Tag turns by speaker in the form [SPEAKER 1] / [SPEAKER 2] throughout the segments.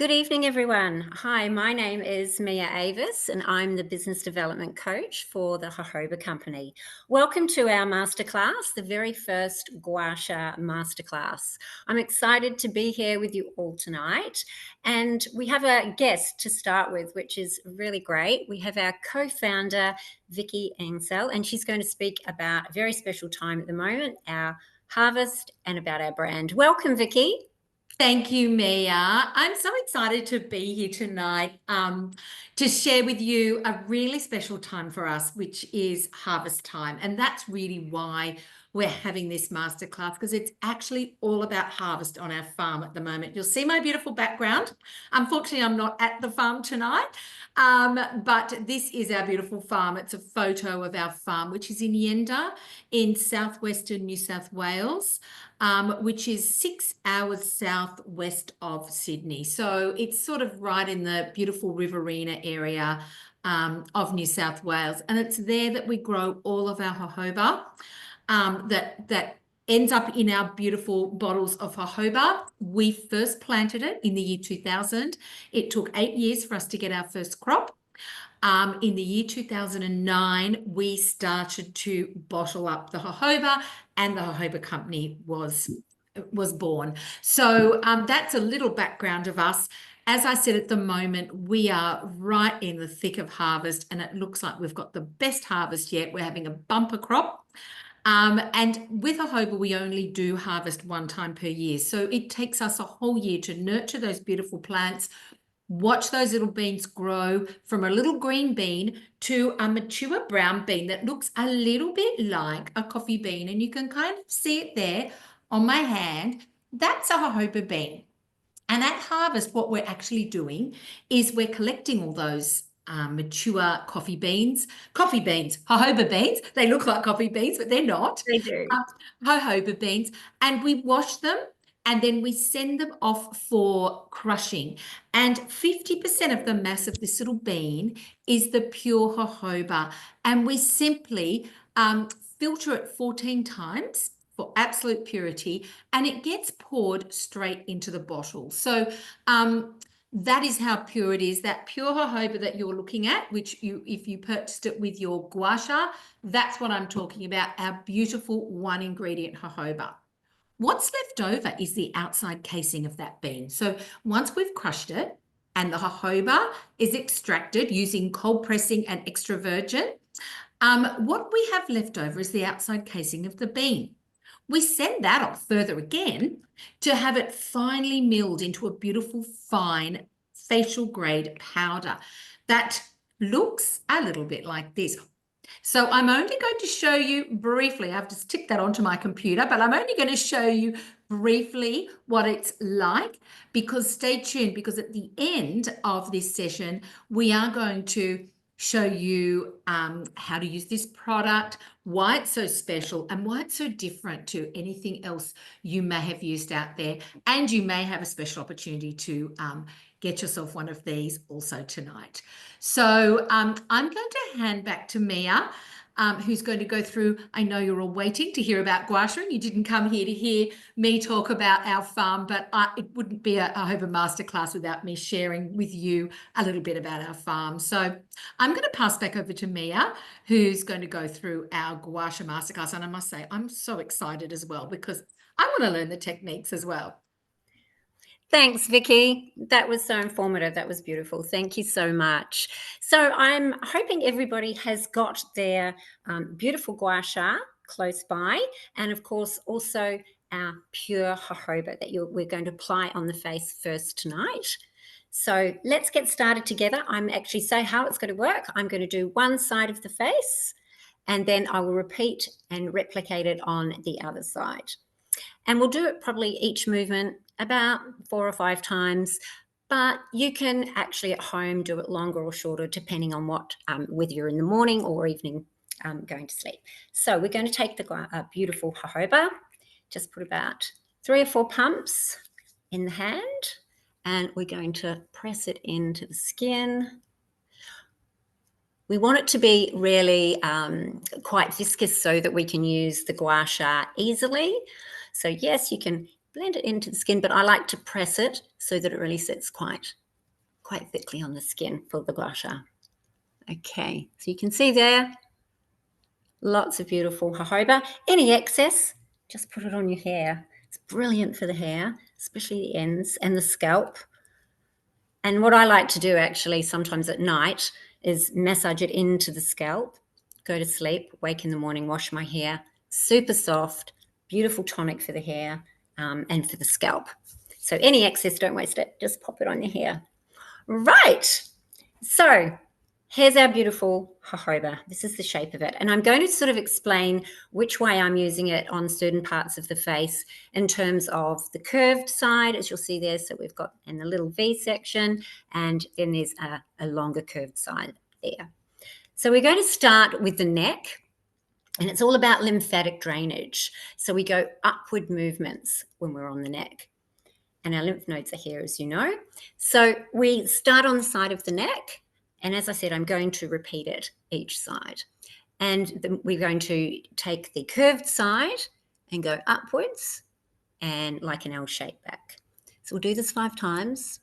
[SPEAKER 1] Good evening, everyone. Hi, my name is Mia Avis, and I'm the Business Development Coach for the Jojoba Company. Welcome to our masterclass, the very first Gua Sha Masterclass. I'm excited to be here with you all tonight, and we have a guest to start with, which is really great. We have our co-founder, Vicki, and she's going to speak about a very special time at the moment, our harvest, and about our brand. Welcome, Vicki.
[SPEAKER 2] Thank you, Mia. I'm so excited to be here tonight to share with you a really special time for us, which is harvest time. And that's really why we're having this masterclass, because it's actually all about harvest on our farm at the moment. You'll see my beautiful background. Unfortunately, I'm not at the farm tonight, but this is our beautiful farm. It's a photo of our farm, which is in Yenda in southwestern New South Wales. Which is 6 hours southwest of Sydney. So it's sort of right in the beautiful Riverina area of New South Wales. And it's there that we grow all of our jojoba that ends up in our beautiful bottles of jojoba. We first planted it in the year 2000. It took 8 years for us to get our first crop. In the year 2009, we started to bottle up the jojoba, and the Jojoba Company was born. So that's a little background of us. As I said, at the moment, we are right in the thick of harvest, and it looks like we've got the best harvest yet. We're having a bumper crop. And with jojoba, we only do harvest one time per year. So it takes us a whole year to nurture those beautiful plants, watch those little beans grow from a little green bean to a mature brown bean that looks a little bit like a coffee bean. And you can kind of see it there on my hand. That's a jojoba bean. And at harvest, what we're actually doing is we're collecting all those mature coffee beans, jojoba beans. They look like coffee beans, but they're not.
[SPEAKER 1] They do.
[SPEAKER 2] Jojoba beans. And we wash them, and then we send them off for crushing. And 50% of the mass of this little bean is the pure jojoba. And we simply filter it 14 times for absolute purity, and it gets poured straight into the bottle. So that is how pure it is. That pure jojoba that you're looking at, which if you purchased it with your gua sha, that's what I'm talking about, our beautiful one ingredient jojoba. What's left over is the outside casing of that bean. So once we've crushed it and the jojoba is extracted using cold pressing and extra virgin, what we have left over is the outside casing of the bean. We send that off further again to have it finely milled into a beautiful fine facial grade powder that looks a little bit like this. So I'm only going to show you briefly, I've just ticked that onto my computer, but I'm only going to show you briefly what it's like, because stay tuned, because at the end of this session, we are going to show you how to use this product, why it's so special, and why it's so different to anything else you may have used out there. And you may have a special opportunity to get yourself one of these also tonight. So I'm going to hand back to Mia, who's going to go through. I know you're all waiting to hear about gua sha, and you didn't come here to hear me talk about our farm, but it wouldn't be a Jojoba masterclass without me sharing with you a little bit about our farm. So I'm going to pass back over to Mia, who's going to go through our gua sha masterclass. And I must say, I'm so excited as well, because I want to learn the techniques as well.
[SPEAKER 1] Thanks, Vicki. That was so informative. That was beautiful. Thank you so much. So I'm hoping everybody has got their beautiful gua sha close by, and of course also our pure jojoba that we're going to apply on the face first tonight. So let's get started together. I'm actually say how it's going to work. I'm going to do one side of the face, and then I will repeat and replicate it on the other side. And we'll do it probably each movement about 4 or 5 times, but you can actually at home do it longer or shorter depending on what, whether you're in the morning or evening going to sleep. So we're going to take the beautiful jojoba, just put about 3 or 4 pumps in the hand, and we're going to press it into the skin. We want it to be really quite viscous so that we can use the gua sha easily. So yes, you can blend it into the skin, but I like to press it so that it really sits quite thickly on the skin for the gua sha. Okay, so you can see there, lots of beautiful jojoba. Any excess, just put it on your hair. It's brilliant for the hair, especially the ends and the scalp. And what I like to do actually sometimes at night is massage it into the scalp, go to sleep, wake in the morning, wash my hair. Super soft, beautiful tonic for the hair and for the scalp. So any excess, don't waste it. Just pop it on your hair. Right. So here's our beautiful jojoba. This is the shape of it. And I'm going to sort of explain which way I'm using it on certain parts of the face in terms of the curved side, as you'll see there. So we've got in the little V section, and then there's a longer curved side there. So we're going to start with the neck, and it's all about lymphatic drainage. So we go upward movements when we're on the neck. And our lymph nodes are here, as you know. So we start on the side of the neck. And as I said, I'm going to repeat it each side. And we're going to take the curved side and go upwards and like an L shape back. So we'll do this 5 times.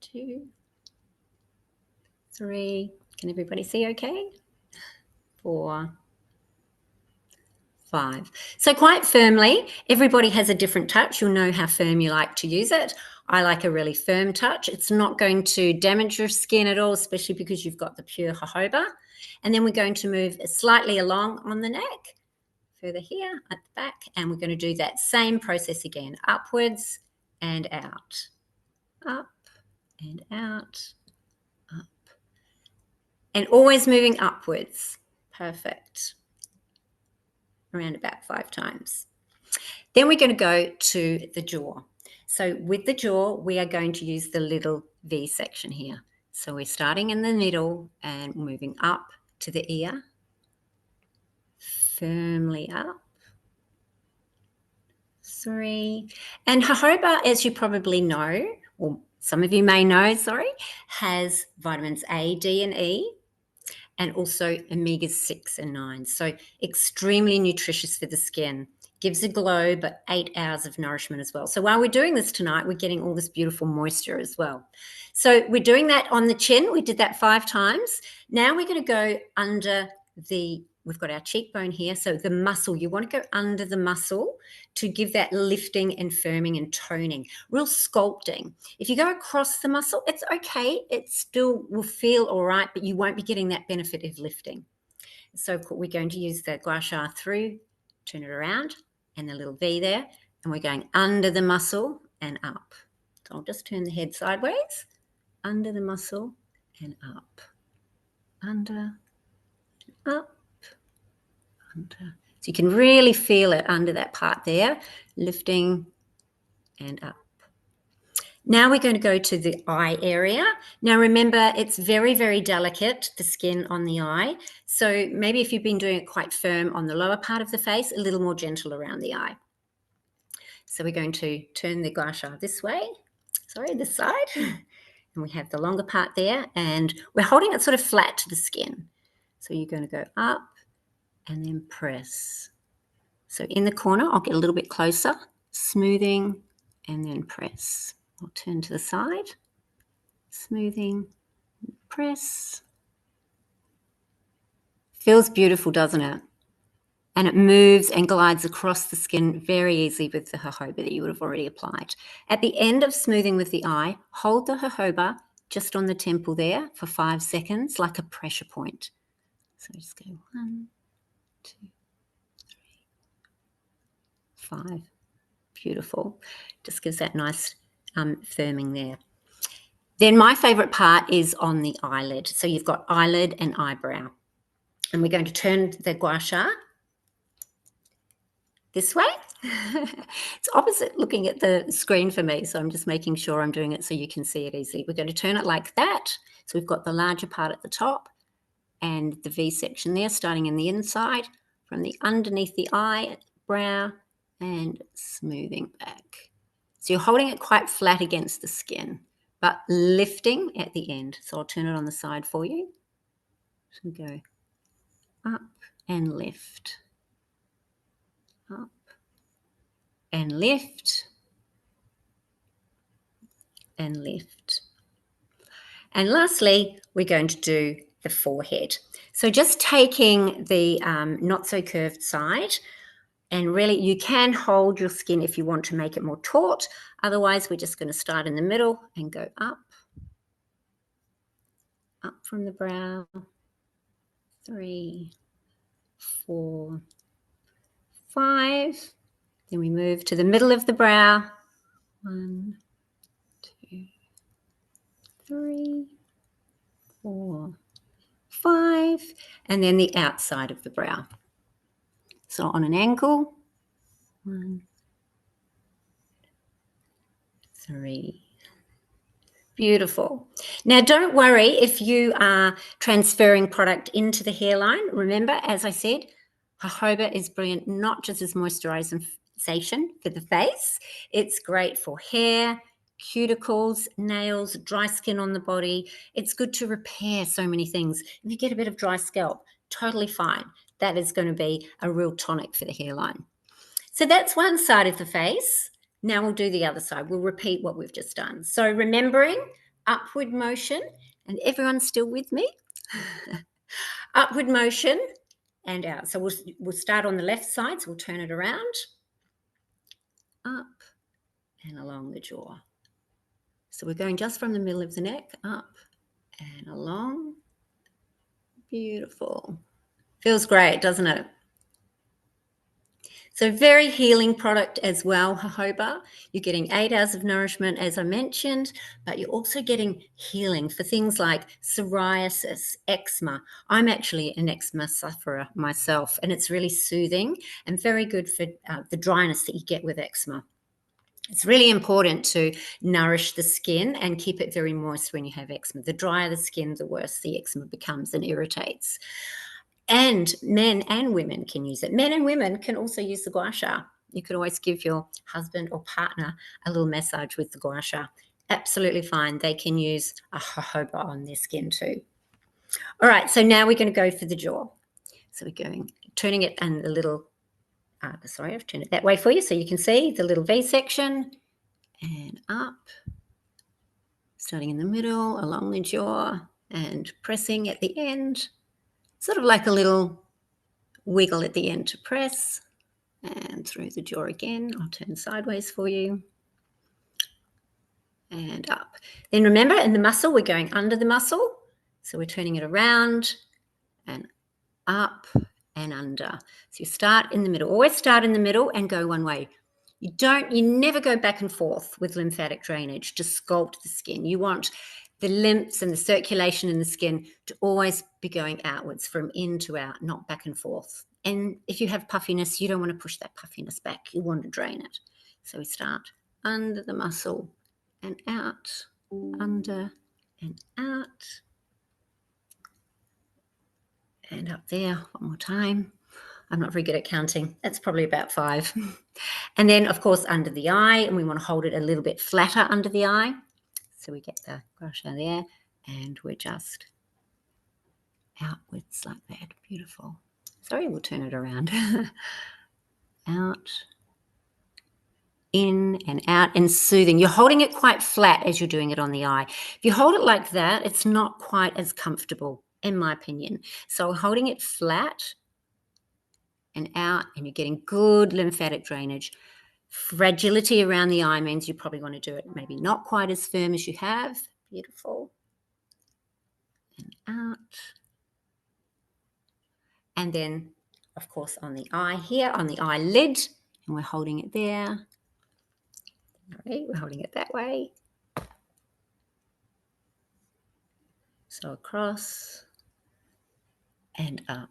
[SPEAKER 1] 2, 3. Can everybody see okay? 4, 5. So quite firmly, everybody has a different touch. You'll know how firm you like to use it. I like a really firm touch. It's not going to damage your skin at all, especially because you've got the pure jojoba. And then we're going to move slightly along on the neck, further here at the back, and we're going to do that same process again, upwards and out, up and out, up, and always moving upwards. Perfect. Around about 5 times. Then we're going to go to the jaw. So with the jaw, we are going to use the little V section here. So we're starting in the middle and moving up to the ear, firmly up. 3. And jojoba, as you probably know, or some of you may know, has vitamins A, D, and E, and also omega-6 and 9. So extremely nutritious for the skin. Gives a glow, but 8 hours of nourishment as well. So while we're doing this tonight, we're getting all this beautiful moisture as well. So we're doing that on the chin. We did that 5 times. Now we're going to go under we've got our cheekbone here. So the muscle, you want to go under the muscle to give that lifting and firming and toning, real sculpting. If you go across the muscle, it's okay. It still will feel all right, but you won't be getting that benefit of lifting. So we're going to use the gua sha through, turn it around, and the little V there, and we're going under the muscle and up. So I'll just turn the head sideways, under the muscle and up, under, up, under. So you can really feel it under that part there, lifting and up. Now we're going to go to the eye area. Now remember, it's very, very delicate, the skin on the eye. So maybe if you've been doing it quite firm on the lower part of the face, a little more gentle around the eye. So we're going to turn the gua sha this side. And we have the longer part there, and we're holding it sort of flat to the skin. So you're going to go up and then press. So in the corner, I'll get a little bit closer, smoothing and then press. I'll turn to the side, smoothing, press. Feels beautiful, doesn't it? And it moves and glides across the skin very easily with the jojoba that you would have already applied. At the end of smoothing with the eye, hold the jojoba just on the temple there for 5 seconds, like a pressure point. So just go 1, 2, 3, 5. Beautiful. Just gives that nice firming there. Then my favorite part is on the eyelid. So you've got eyelid and eyebrow. And we're going to turn the gua sha this way. It's opposite looking at the screen for me, so I'm just making sure I'm doing it so you can see it easily. We're going to turn it like that. So we've got the larger part at the top and the V section there, starting in the inside, from the underneath the eyebrow and smoothing back. So you're holding it quite flat against the skin, but lifting at the end. So I'll turn it on the side for you. So go up and lift, up and lift and lift. And lastly, we're going to do the forehead. So just taking the not so curved side, and really you can hold your skin if you want to make it more taut. Otherwise, we're just going to start in the middle and go up from the brow. 3, 4, 5. Then we move to the middle of the brow. 1, 2, 3, 4, 5. And then the outside of the brow. So on an angle. 1, 3. Beautiful. Now, don't worry if you are transferring product into the hairline. Remember, as I said, jojoba is brilliant, not just as moisturization for the face. It's great for hair, cuticles, nails, dry skin on the body. It's good to repair so many things. If you get a bit of dry scalp, totally fine. That is going to be a real tonic for the hairline. So that's one side of the face. Now we'll do the other side. We'll repeat what we've just done. So remembering upward motion, and everyone's still with me? Upward motion and out. So we'll start on the left side. So we'll turn it around, up and along the jaw. So we're going just from the middle of the neck, up and along. Beautiful. Feels great, doesn't it? So very healing product as well, jojoba. You're getting 8 hours of nourishment, as I mentioned, but you're also getting healing for things like psoriasis, eczema. I'm actually an eczema sufferer myself, and it's really soothing and very good for the dryness that you get with eczema. It's really important to nourish the skin and keep it very moist when you have eczema. The drier the skin, the worse the eczema becomes and irritates. And men and women can use it. Men and women can also use the gua sha. You could always give your husband or partner a little massage with the gua sha. Absolutely fine. They can use a jojoba on their skin too. All right, so now we're going to go for the jaw. So we're turning it and a little, sorry, I've turned it that way for you so you can see the little V section and up, starting in the middle, along the jaw and pressing at the end. Sort of like a little wiggle at the end to press, and through the jaw again. I'll turn sideways for you and up. Then remember, in the muscle, we're going under the muscle. So we're turning it around and up and under. So you start in the middle. Always start in the middle and go one way. You never go back and forth with lymphatic drainage to sculpt the skin. You want the lymphs and the circulation in the skin to always be going outwards, from in to out, not back and forth. And if you have puffiness, you don't want to push that puffiness back. You want to drain it. So we start under the muscle and out, under and out, and up there. One more time. I'm not very good at counting. That's probably about 5. And then, of course, under the eye, and we want to hold it a little bit flatter under the eye. So we get the gua sha there, and we're just outwards like that. Beautiful. Sorry, we'll turn it around. Out, in and out, and soothing. You're holding it quite flat as you're doing it on the eye. If you hold it like that, it's not quite as comfortable, in my opinion. So holding it flat and out, and you're getting good lymphatic drainage. Fragility around the eye means you probably want to do it maybe not quite as firm as you have. Beautiful. And out. And then, of course, on the eye here, on the eyelid, and we're holding it there. All right, we're holding it that way. So across and up.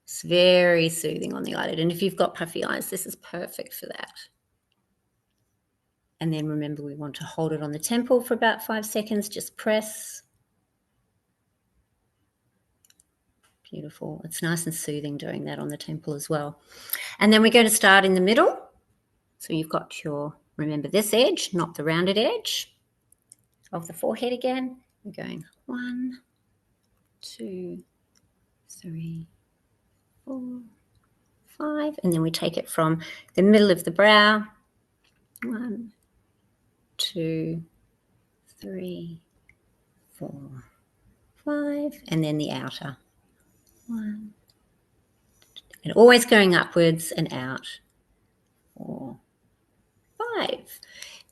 [SPEAKER 1] It's very soothing on the eyelid. And if you've got puffy eyes, this is perfect for that. And then remember, we want to hold it on the temple for about 5 seconds. Just press. Beautiful. It's nice and soothing doing that on the temple as well. And then we're going to start in the middle. So you've got remember this edge, not the rounded edge of the forehead again. We're going 1, 2, 3, 4, 5, and then we take it from the middle of the brow. 1, 2, 3, 4, 5, and then the outer. 1, and always going upwards and out. 4, 5.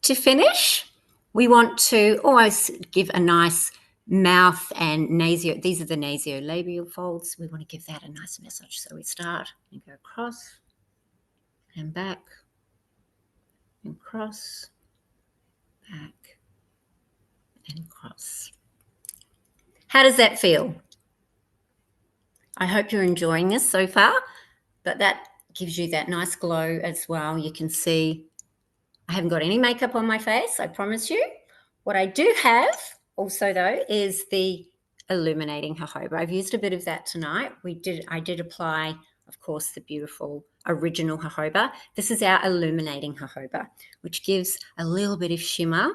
[SPEAKER 1] To finish, we want to always give a nice mouth and nasio. These are the nasolabial folds. We want to give that a nice massage. So we start and go across and back and cross, back and cross. How does that feel? I hope you're enjoying this so far, but that gives you that nice glow as well. You can see I haven't got any makeup on my face, I promise you. What I do have also, though, is the illuminating jojoba. I've used a bit of that tonight. I did apply, of course, the beautiful original jojoba. This is our illuminating jojoba, which gives a little bit of shimmer.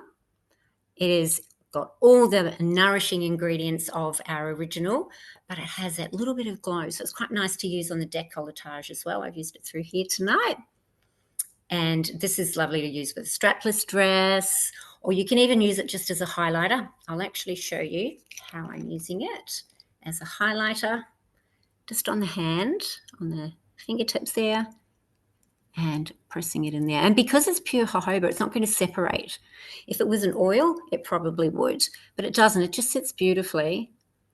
[SPEAKER 1] It is got all the nourishing ingredients of our original, but it has that little bit of glow. So it's quite nice to use on the décolletage as well. I've used it through here tonight. And this is lovely to use with a strapless dress, or you can even use it just as a highlighter. I'll actually show you how I'm using it as a highlighter, just on the hand, on the fingertips there, and pressing it in there. And because it's pure jojoba, it's not going to separate. If it was an oil, it probably would, but it doesn't. It just sits beautifully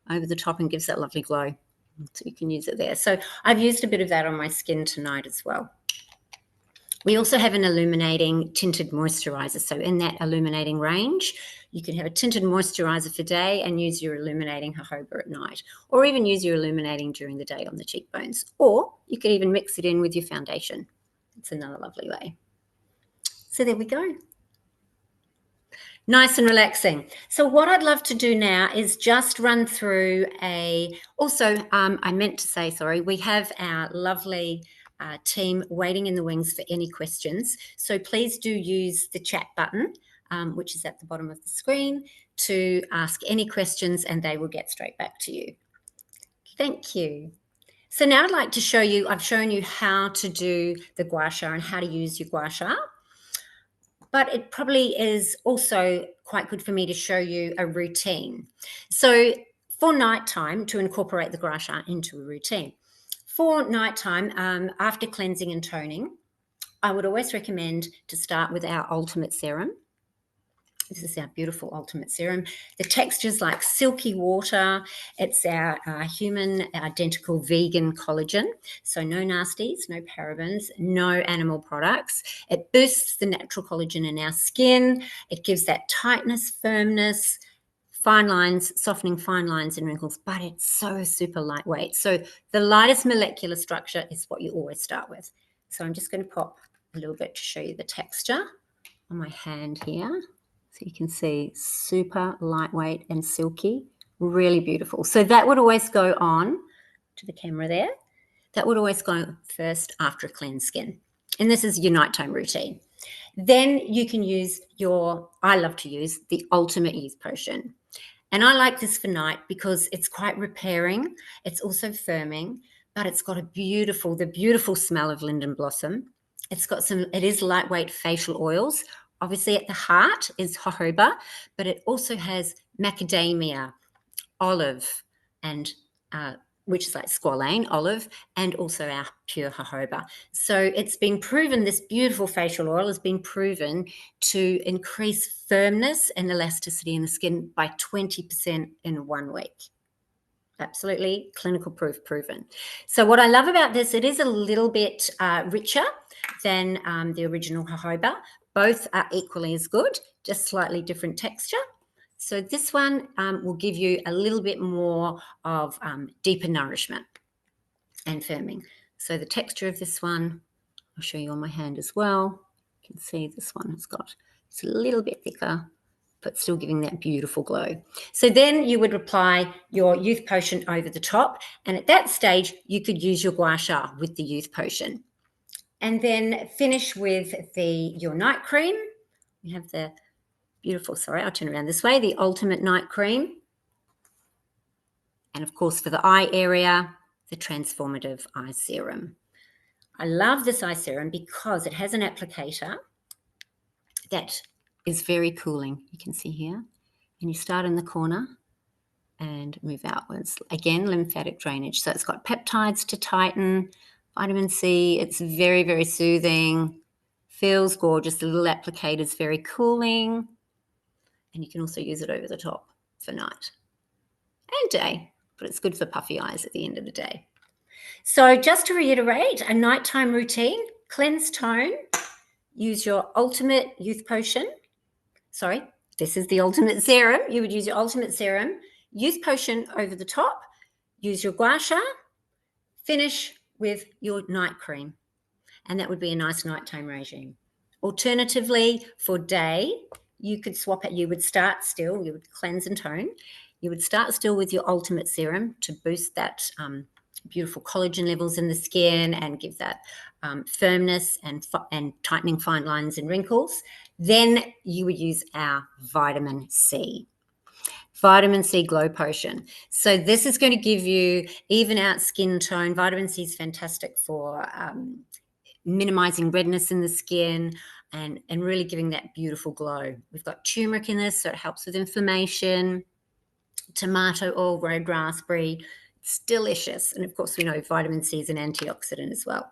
[SPEAKER 1] over the top and gives that lovely glow. So you can use it there. So I've used a bit of that on my skin tonight as well. We also have an illuminating tinted moisturizer. So in that illuminating range, you can have a tinted moisturizer for day and use your illuminating jojoba at night, or even use your illuminating during the day on the cheekbones, or you could even mix it in with your foundation. It's another lovely way. So there we go. Nice and relaxing. So what I'd love to do now is just run through I meant to say, sorry, we have our lovely team waiting in the wings for any questions. So please do use the chat button, which is at the bottom of the screen, to ask any questions and they will get straight back to you. Thank you. So now I'd like to show you, I've shown you how to do the gua sha and how to use your gua sha. But it probably is also quite good for me to show you a routine. So for nighttime, to incorporate the gua sha into a routine. For nighttime, after cleansing and toning, I would always recommend to start with our ultimate serum. This is our beautiful ultimate serum. The texture's like silky water. It's our human identical vegan collagen. So no nasties, no parabens, no animal products. It boosts the natural collagen in our skin. It gives that tightness, firmness, fine lines, softening fine lines and wrinkles, but it's so super lightweight. So the lightest molecular structure is what you always start with. So I'm just going to pop a little bit to show you the texture on my hand here. So you can see super lightweight and silky, really beautiful. So that would always go on to the camera there. That would always go first after a cleansed skin. And this is your nighttime routine. Then you can use I love to use the ultimate youth potion. And I like this for night because it's quite repairing. It's also firming, but it's got the beautiful smell of linden blossom. It is lightweight facial oils. Obviously at the heart is jojoba, but it also has macadamia, olive, and which is like squalane, olive, and also our pure jojoba. So it's been proven, this beautiful facial oil has been proven to increase firmness and elasticity in the skin by 20% in 1 week. Absolutely clinical proof proven. So what I love about this, it is a little bit richer than the original jojoba. Both are equally as good, just slightly different texture. So this one will give you a little bit more of deeper nourishment and firming. So the texture of this one, I'll show you on my hand as well. You can see this one it's a little bit thicker, but still giving that beautiful glow. So then you would apply your youth potion over the top. And at that stage, you could use your gua sha with the youth potion. And then finish with your night cream. We have the beautiful, I'll turn around this way, the ultimate night cream. And of course, for the eye area, the transformative eye serum. I love this eye serum because it has an applicator that is very cooling. You can see here. And you start in the corner and move outwards. Again, lymphatic drainage. So it's got peptides to tighten, vitamin C. It's very, very soothing. Feels gorgeous. The little applicator is very cooling. And you can also use it over the top for night and day, but it's good for puffy eyes at the end of the day. So just to reiterate, a nighttime routine: cleanse, tone, use your ultimate youth potion. Sorry, this is the ultimate serum. You would use your ultimate serum, youth potion over the top, use your gua sha, finish with your night cream. And that would be a nice nighttime regime. Alternatively, for day, you could swap it. You would start still, you would cleanse and tone. You would start still with your ultimate serum to boost that beautiful collagen levels in the skin and give that firmness and tightening fine lines and wrinkles. Then you would use our vitamin C. Vitamin C Glow Potion. So this is going to give you even out skin tone. Vitamin C is fantastic for minimizing redness in the skin and really giving that beautiful glow. We've got turmeric in this, so it helps with inflammation. Tomato oil, red raspberry. It's delicious. And of course, we know vitamin C is an antioxidant as well.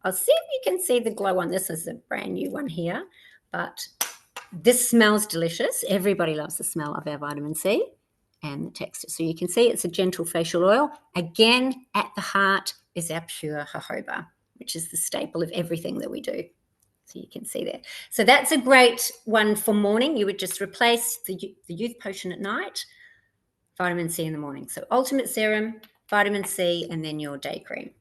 [SPEAKER 1] I'll see if you can see the glow on this. This is a brand new one here, but this smells delicious. Everybody loves the smell of our vitamin C and the texture. So you can see it's a gentle facial oil. Again, at the heart is our pure jojoba, which is the staple of everything that we do. So you can see there. So that's a great one for morning. You would just replace the youth potion at night, vitamin C in the morning. So ultimate serum, vitamin C, and then your day cream.